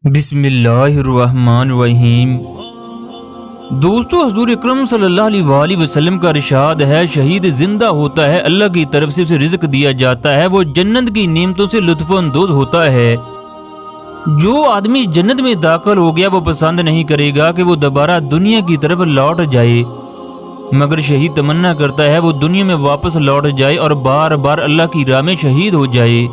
बिस्मिल्लाहिर्रहमानिर्रहीम। दोस्तों, हुज़ूर अकरम सल्लल्लाहु अलैहि वसल्लम का इरशाद है, शहीद जिंदा होता है, अल्लाह की तरफ से उसे रिज़्क दिया जाता है, वो जन्नत की नेमतों से लुत्फ़अंदोज़ होता है। जो आदमी जन्नत में दाखिल हो गया वो पसंद नहीं करेगा कि वो दोबारा दुनिया की तरफ लौट जाए, मगर शहीद तमन्ना करता है वो दुनिया में वापस लौट जाए और बार बार अल्लाह की राह में शहीद हो जाए।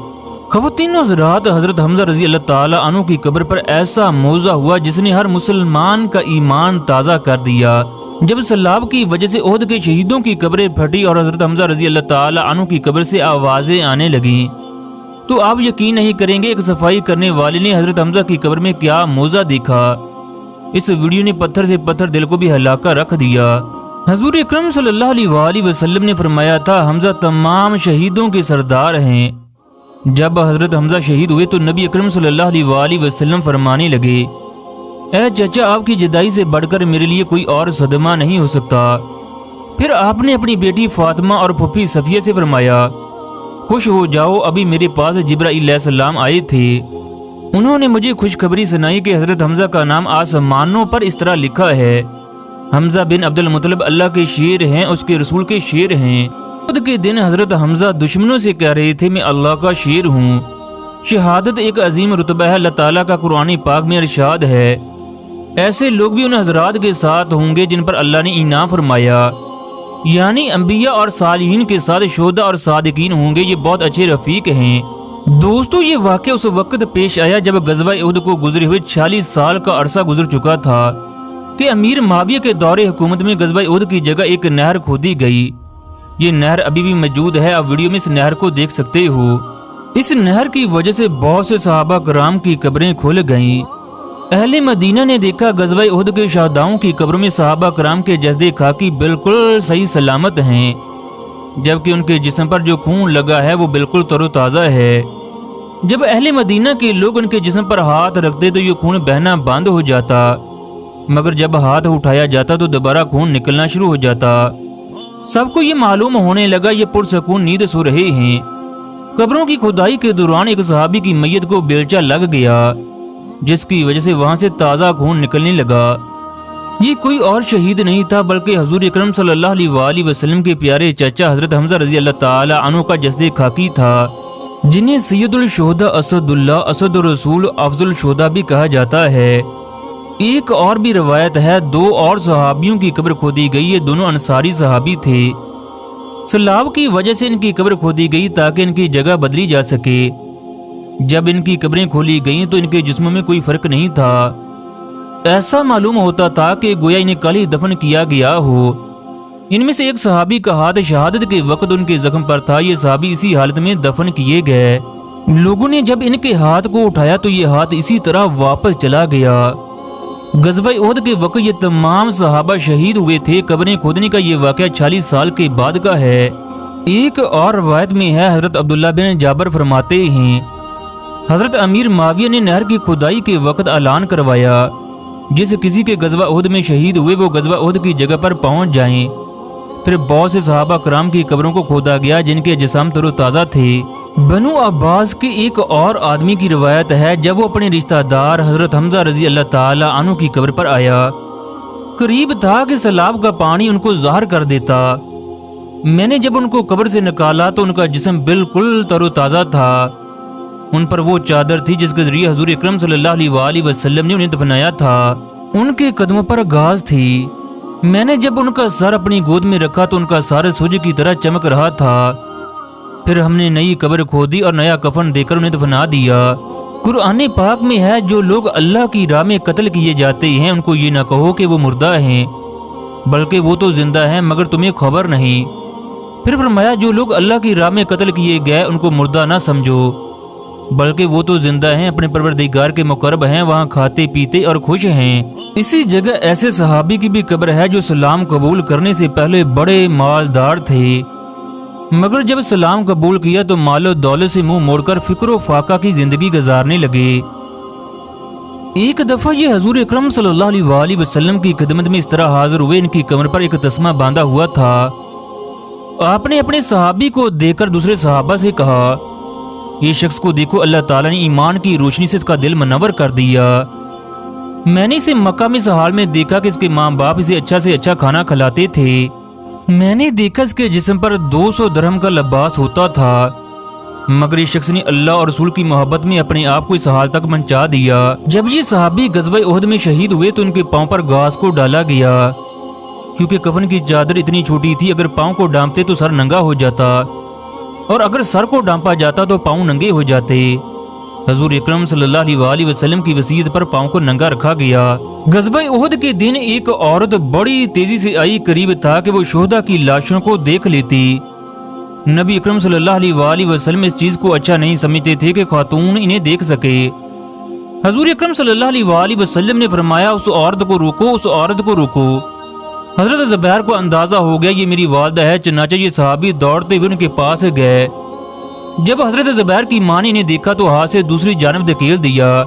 ख़वातीन और हज़रात, हज़रत हमज़ा रज़ी अल्लाह ताला अन्हु की कब्र पर ऐसा मौज़ा हुआ जिसने हर मुसलमान का ईमान ताज़ा कर दिया। जब सैलाब की वजह से ओहद के शहीदों की कब्रें फटी और हज़रत हमज़ा रज़ी अल्लाह ताला अन्हु की कब्र से आवाज़ें आने लगीं, तो आप यकीन नहीं करेंगे एक सफाई करने वाले ने हज़रत हमज़ा की कब्र में क्या मौज़ा देखा। इस वीडियो ने पत्थर से पत्थर दिल को भी हिलाकर रख दिया। हुज़ूर अकरम सल्लल्लाहु अलैहि वसल्लम ने फरमाया था, हमज़ा तमाम शहीदों के सरदार हैं। जब हज़रत हमज़ा शहीद हुए तो नबी अकरम सल्लल्लाहु अलैहि वसल्लम फरमाने लगे, ऐ चाचा, आपकी जुदाई से बढ़कर मेरे लिए कोई और सदमा नहीं हो सकता। फिर आपने अपनी बेटी फातिमा और फूफी सफिया से फरमाया, खुश हो जाओ, अभी मेरे पास जिब्राईल अलैहिस्सलाम आए थे। उन्होंने मुझे खुशखबरी सुनाई कि हज़रत हमज़ा का नाम आसमानों पर इस तरह लिखा है, हमज़ा बिन अब्दुल मुत्तलिब अल्लाह के शेर हैं, उसके रसूल के शेर हैं। खुद के दिन हज़रत हमज़ा दुश्मनों से कह रहे थे, मैं अल्लाह का शेर हूँ। शहादत एक अजीम रुतबा है, अल्लाह ताला का कुरान पाक में इरशाद है, ऐसे लोग भी उन हज़रात के साथ होंगे जिन पर अल्लाह ने इनाम फरमाया, यानी अंबिया और सालिहीन के साथ शोहदा और सादिकीन होंगे, ये बहुत अच्छे रफीक हैं। दोस्तों, ये वाक़या उस वक्त पेश आया जब गज़वा उहद को गुजरे हुए 46 साल का अरसा गुजर चुका था कि अमीर माविया के दौरे हुकूमत में गज़वा उहद की जगह एक नहर खोदी गई। ये नहर अभी भी मौजूद है, आप वीडियो में इस नहर को देख सकते हो। इस नहर की वजह से बहुत से सहाबा कराम की कब्रें खुल गईं। अहले मदीना ने देखा गज़वा उहद के शहदाओं की कब्रों में सहाबा कराम के जस्दे खाकी बिल्कुल सही सलामत हैं, जबकि उनके जिस्म पर जो खून लगा है वो बिल्कुल तरोताज़ा है। जब अहले मदीना के लोग उनके जिस्म पर हाथ रखते तो ये खून बहना बंद हो जाता, मगर जब हाथ उठाया जाता तो दोबारा खून निकलना शुरू हो जाता। सबको ये मालूम होने लगा ये पुरसकून नींद सो रहे हैं। कब्रों की खुदाई के दौरान एक सहाबी की मैयत को बेलचा लग गया, जिसकी वजह से वहां से ताज़ा खून निकलने लगा। ये कोई और शहीद नहीं था बल्कि हुज़ूर अकरम सल्लल्लाहु अलैहि वसल्लम के प्यारे चाचा हज़रत हमज़ा रज़ी अल्लाह ताला अन्हु का जस्दे खाकी था, जिन्हें सैयदुल शुहदा असदुल्लाह असदुर रसूल अफजुल शुहदा भी कहा जाता है। एक और भी रवायत है, दो और सहाबियों की कब्र खोदी गई, ये दोनों अंसारी सहाबी थे। सैलाब की वजह से इनकी कब्र खोदी गई ताकि इनकी जगह बदली जा सके। जब इनकी कब्रें खोली गईं तो इनके जिस्मों में कोई फर्क नहीं था, ऐसा मालूम होता था कि गोया इन्हें कल ही दफन किया गया हो। इनमें से एक सहाबी का हाथ शहादत के वक्त उनके जख्म पर था, ये सहाबी इसी हालत में दफन किए गए। लोगों ने जब इनके हाथ को उठाया तो ये हाथ इसी तरह वापस चला गया। गज़वा उहद के वक्त ये तमाम सहाबा शहीद हुए थे। कब्रें खोदने का ये वाक़या 40 साल के बाद का है। एक और रवायत में है, हज़रत अब्दुल्ला बिन जाबर फरमाते हैं, हज़रत अमीर माविया ने नहर की खुदाई के वक्त ऐलान करवाया, जिस किसी के गज़वा उहद में शहीद हुए वो गज़वा उहद की जगह पर पहुंच जाएं। फिर बहुत से सहाबा कराम की कब्रों को खोदा गया जिनके जिस्म तरोताज़ा थे। बनु अब्बास के एक और आदमी की रवायत है, जब वो अपने रिश्तेदार हज़रत हमज़ा रज़ी अल्लाह ताला अन्हु की कब्र पर आया, करीब था कि सैलाब का पानी उनको ज़ाहिर कर देता। मैंने जब उनको कब्र से निकाला तो उनका जिस्म बिल्कुल तरोताज़ा था। उन पर वो चादर थी जिसके जरिए हुज़ूर अकरम सल्लल्लाहु अलैहि वसल्लम ने उन्हें दफनाया था। उनके कदमों पर घास थी। मैंने जब उनका सर अपनी गोद में रखा तो उनका सर सूरज की तरह चमक रहा था। फिर हमने नई कब्र खोदी और नया कफन देकर उन्हें दफना दिया। कुरान पाक में है, जो लोग अल्लाह की राह में कत्ल किए जाते हैं उनको ये ना कहो कि वो मुर्दा हैं, बल्कि वो तो जिंदा हैं मगर तुम्हें खबर नहीं। फिर फरमाया, जो लोग अल्लाह की राह में कत्ल किए गए उनको मुर्दा ना समझो, बल्कि वो तो जिंदा हैं, अपने परवरदिगार के मुकर्रब हैं, वहाँ खाते पीते और खुश हैं। इसी जगह ऐसे सहाबी की भी कब्र है जो सलाम कबूल करने से पहले बड़े मालदार थे, मगर जब सलाम कबूल किया तो मालो दौलत से मुंह मोड़कर फिक्र फाका की जिंदगी गुजारने लगे। एक दफा ये हुज़ूर अकरम सल्लल्लाहु अलैहि वसल्लम की खिदमत में इस तरह हाजिर हुए, इनकी कमर पर एक तस्मा बांधा हुआ था। आपने अपने सहाबी को देखकर दूसरे सहाबा से कहा, یہ شخص کو دیکھو، اللہ تعالیٰ نے ایمان کی روشنی سے اس کا دل منور کر دیا۔ میں نے اسے مکہ میں اس حال میں دیکھا کہ اس کے ماں باپ اسے اچھا سے اچھا کھانا کھلاتے تھے۔ میں نے دیکھا اس کے جسم پر 200 درہم کا لباس ہوتا تھا، مگر اس شخص نے اللہ اور رسول کی محبت میں اپنے آپ کو اس حال تک پہنچا دیا۔ جب یہ صحابی غزوہ احد میں شہید ہوئے تو ان کے پاؤں پر گھاس کو ڈالا گیا، کیونکہ کفن کی چادر اتنی چھوٹی تھی، اگر پاؤں کو ڈانپتے تو سر ننگا ہو جاتا، اور اگر سر کو ڈانپا جاتا تو پاؤں ننگے ہو جاتے۔ حضور اکرم صلی اللہ علیہ وآلہ وسلم کی وصیت پر پاؤں کو ننگا رکھا گیا۔ غزوہ احد کے دن ایک عورت بڑی تیزی سے آئی، قریب تھا کہ وہ شہداء کی لاشوں کو دیکھ لیتی۔ نبی اکرم صلی اللہ علیہ وآلہ وسلم اس چیز کو اچھا نہیں سمجھتے تھے کہ خاتون انہیں دیکھ سکے۔ حضور اکرم صلی اللہ علیہ وآلہ وسلم نے فرمایا، اس عورت کو روکو، اس عورت کو روکو۔ حضرت زبیر کو اندازہ ہو گیا یہ میری والدہ ہے، چنانچہ یہ صحابی دوڑتے ہوئے ان کے پاس گئے۔ جب حضرت زبیر کی ماں نے انہیں دیکھا تو ہاتھ سے دوسری جانب دھکیل دیا۔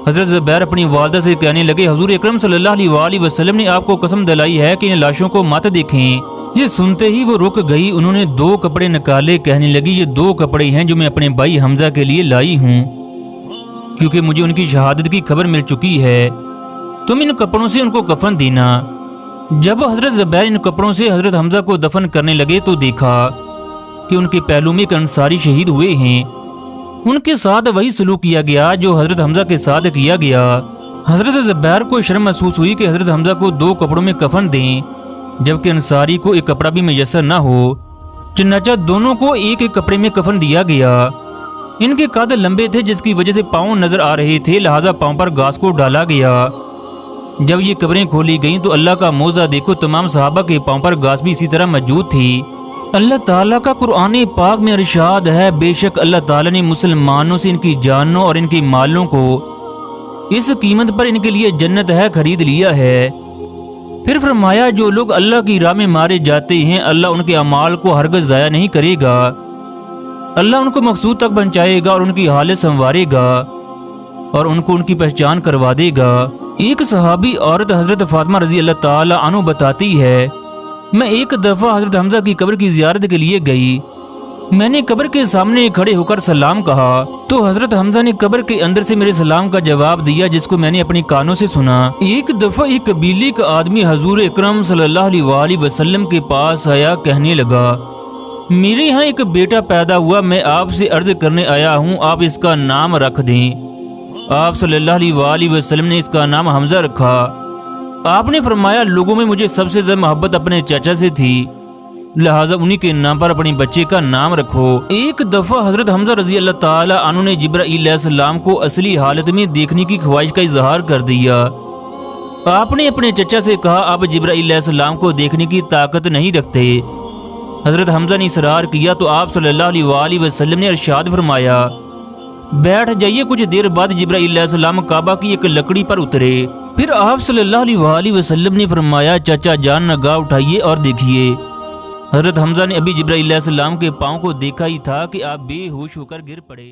حضرت زبیر اپنی والدہ سے کہنے لگے، حضور اکرم صلی اللہ علیہ وآلہ وسلم نے آپ کو قسم دلائی ہے کہ ان لاشوں کو مت دیکھیں۔ یہ سنتے ہی وہ رک گئی، انہوں نے 2 کپڑے نکالے، کہنے لگی یہ 2 کپڑے ہیں جو میں اپنے بھائی حمزہ کے لیے لائی ہوں، کیونکہ مجھے ان کی شہادت کی خبر مل چکی ہے، تم ان کپڑوں سے ان کو کفن دینا۔ جب حضرت زبیر ان کپڑوں سے حضرت حمزہ کو دفن کرنے لگے تو دیکھا کہ ان کے پہلو میں ایک انصاری شہید ہوئے ہیں، ان کے ساتھ وہی سلوک کیا گیا جو حضرت حمزہ کے ساتھ کیا گیا۔ حضرت زبیر کو شرم محسوس ہوئی کہ حضرت حمزہ کو 2 کپڑوں میں کفن دیں، جبکہ انصاری کو ایک کپڑا بھی میسر نہ ہو، چنانچہ دونوں کو ایک ایک کپڑے میں کفن دیا گیا۔ ان کے قد لمبے تھے جس کی وجہ سے پاؤں نظر آ رہے تھے، لہٰذا پاؤں پر گھاس کو ڈالا گیا۔ جب یہ قبریں کھولی گئیں تو اللہ کا معجزہ دیکھو، تمام صحابہ کے پاؤں پر گھاس بھی اسی طرح موجود تھی۔ اللہ تعالیٰ کا قرآن پاک میں ارشاد ہے، بے شک اللہ تعالیٰ نے مسلمانوں سے ان کی جانوں اور ان کے مالوں کو اس قیمت پر ان کے لیے جنت ہے خرید لیا ہے۔ پھر فرمایا، جو لوگ اللہ کی راہ میں مارے جاتے ہیں اللہ ان کے اعمال کو ہرگز ضائع نہیں کرے گا، اللہ ان کو مقصود تک پہنچائے گا اور ان کی حالت سنوارے گا اور ان کو ان کی پہچان کروا دے گا۔ ایک صحابی عورت حضرت فاطمہ رضی اللہ تعالی عنہ بتاتی ہے، میں ایک دفعہ حضرت حمزہ کی قبر کی زیارت کے لیے گئی، میں نے قبر کے سامنے کھڑے ہو کر سلام کہا تو حضرت حمزہ نے قبر کے اندر سے میرے سلام کا جواب دیا، جس کو میں نے اپنی کانوں سے سنا۔ ایک دفعہ ایک قبیلے کا آدمی حضور اکرم صلی اللہ علیہ وآلہ وسلم کے پاس آیا، کہنے لگا، میرے ہاں ایک بیٹا پیدا ہوا، میں آپ سے عرض کرنے آیا ہوں آپ اس کا نام رکھ دیں۔ آپ صلی اللہ علیہ وآلہ وسلم نے اس کا نام حمزہ رکھا۔ آپ نے فرمایا، لوگوں میں مجھے سب سے زیادہ محبت اپنے چچا سے تھی، لہٰذا انہی کے نام پر اپنے بچے کا نام رکھو۔ ایک دفعہ حضرت حمزہ رضی اللہ تعالی عنہ نے جبرائیل علیہ السلام کو اصلی حالت میں دیکھنے کی خواہش کا اظہار کر دیا۔ آپ نے اپنے چچا سے کہا، آپ جبرائیل علیہ السلام کو دیکھنے کی طاقت نہیں رکھتے۔ حضرت حمزہ نے اصرار کیا تو آپ صلی اللہ علیہ وآلہ وسلم نے ارشاد فرمایا، بیٹھ جائیے۔ کچھ دیر بعد جبرائیل علیہ السلام کعبہ کی ایک لکڑی پر اترے، پھر آپ صلی اللہ علیہ وآلہ وسلم نے فرمایا، چچا جان نگاہ اٹھائیے اور دیکھیے۔ حضرت حمزہ نے ابھی جبرائیل علیہ السلام کے پاؤں کو دیکھا ہی تھا کہ آپ بے ہوش ہو کر گر پڑے۔